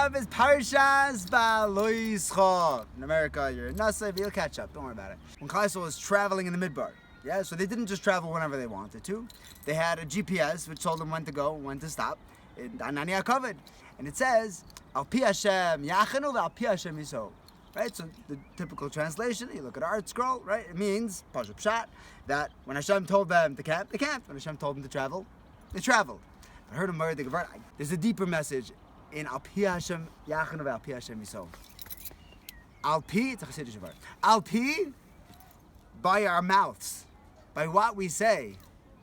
of is Parshas Behaloscha. In America, you're nasa, but you'll catch up. Don't worry about it. When Klal Yisrael was traveling in the Midbar, yeah, so they didn't just travel whenever they wanted to. They had a GPS which told them when to go, when to stop. Anania covered, and it says Al Pi Hashem Yachanu Al Pi Hashem Yiso. Right, so the typical translation, you look at Art Scroll, right? It means Pshat that when Hashem told them to camp, they camped. When Hashem told them to travel, they traveled. I heard him the Vort. There's a deeper message in Al Pi Hashem Yachanu Al Pi Hashem Yiso. Al Pi, it's a Chassidish word. Al Pi, by our mouths, by what we say,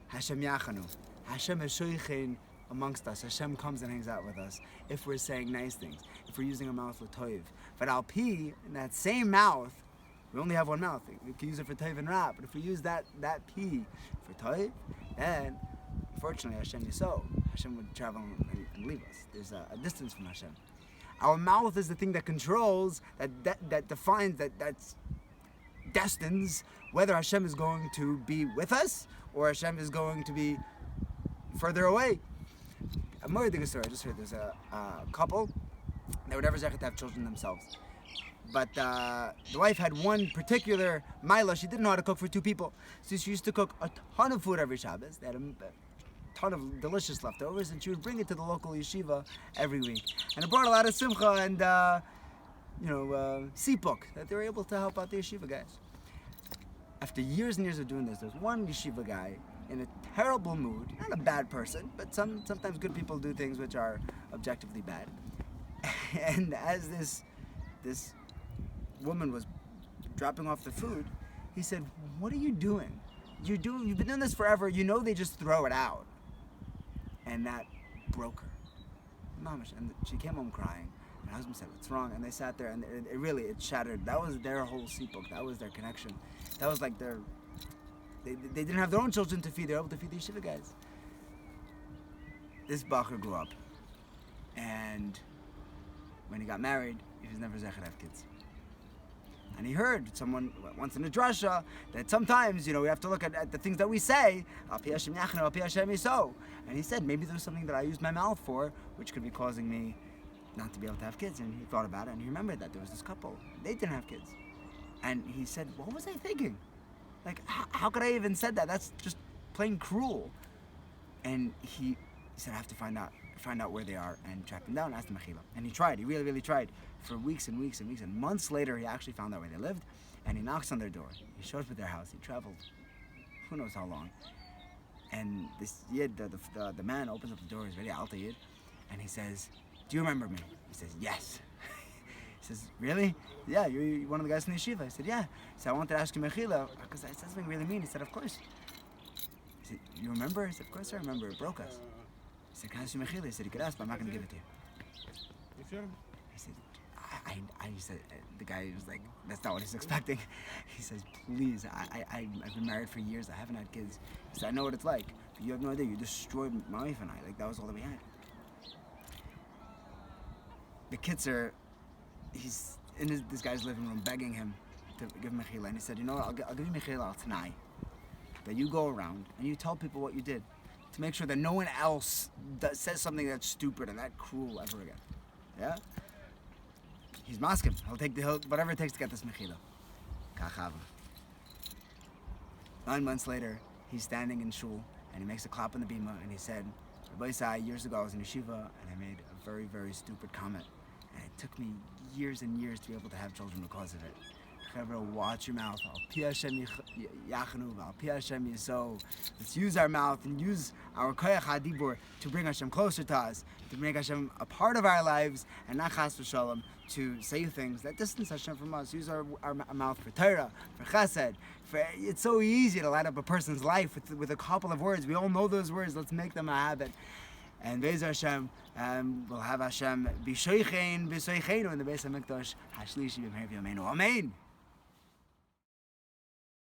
Hashem Yachanu. Hashem is shoichin amongst us. Hashem comes and hangs out with us if we're saying nice things, if we're using our mouth for toiv. But Al Pi, in that same mouth, we only have one mouth. We can use it for toiv and ra. But if we use that Pi for toiv, then unfortunately Hashem Yiso. Hashem would travel and leave us. There's a distance from Hashem. Our mouth is the thing that controls, that defines, that destines whether Hashem is going to be with us or Hashem is going to be further away. I'm more than a story. I just heard there's a couple that would never to have children themselves. But the wife had one particular Mila. She didn't know how to cook for two people. So she used to cook a ton of food every Shabbos. They had a ton of delicious leftovers, and she would bring it to the local yeshiva every week. And it brought a lot of simcha and, sipuk, that they were able to help out the yeshiva guys. After years and years of doing this, there's one yeshiva guy in a terrible mood, not a bad person, but sometimes good people do things which are objectively bad. And as this woman was dropping off the food, he said, "What are you doing? You've been doing this forever. You know they just throw it out." And that broke her. Mamash. And she came home crying. And her husband said, "What's wrong?" And they sat there, and it shattered. That was their whole sipuk. That was their connection. That was like they didn't have their own children to feed. They were able to feed the yeshiva guys. This bacher grew up, and when he got married, he was never zecher to have kids. And he heard someone once in a drasha that sometimes, we have to look at the things that we say, Al Pi Hashem Yachanu, Al Pi Hashem Yiso. And he said, maybe there's something that I use my mouth for, which could be causing me not to be able to have kids. And he thought about it, and he remembered that there was this couple. They didn't have kids. And he said, what was I thinking? Like, how could I even said that? That's just plain cruel. And he said, I have to find out where they are and track them down, ask them mechila. And he tried, he really, really tried for weeks and weeks and weeks. And months later, he actually found out where they lived, and he knocks on their door. He shows up at their house. He traveled who knows how long. And this yid, the man opens up the door, he's very alta yid, and he says, "Do you remember me?" He says, "Yes." He says, "Really? Yeah, you're one of the guys from the yeshiva." I said, "Yeah." He said, "I wanted to ask you mechila, because I said something really mean." He said, "Of course." He said, "You remember?" He said, "Of course I remember, it broke us." He said, "Can I ask you mechila?" He said, "You could ask, but I'm not going to give it to you." You sure? He said, I said, the guy was like, that's not what he's expecting. He says, "Please, I've been married for years, I haven't had kids." He said, "I know what it's like, but you have no idea, you destroyed my wife and I, like that was all that we had." The kids are, he's in this guy's living room begging him to give him mechila, and he said, "You know what, I'll give you mechila tonight, that you go around and you tell people what you did, to make sure that no one else says something that's stupid and that cruel ever again." Yeah? He's masking. He'll whatever it takes to get this mechila. Kachava. 9 months later, he's standing in shul and he makes a clap on the bima and he said, "Rabbi Isai, years ago I was in yeshiva and I made a very, very stupid comment. And it took me years and years to be able to have children because of it. Watch your mouth. Al Pi Hashem Yachanu, Al Pi Hashem Yiso." Let's use our mouth and use our koyach hadibur to bring Hashem closer to us, to make Hashem a part of our lives, and not chas v'shalom to say things that distance Hashem from us. Use our mouth for Torah, for Chesed. It's so easy to light up a person's life with a couple of words. We all know those words. Let's make them a habit. And Be'ezer Hashem, we'll have Hashem b'shoichein b'soicheinu in the Beis HaMikdash. Hashlishi b'mher v'yameinu. Amen.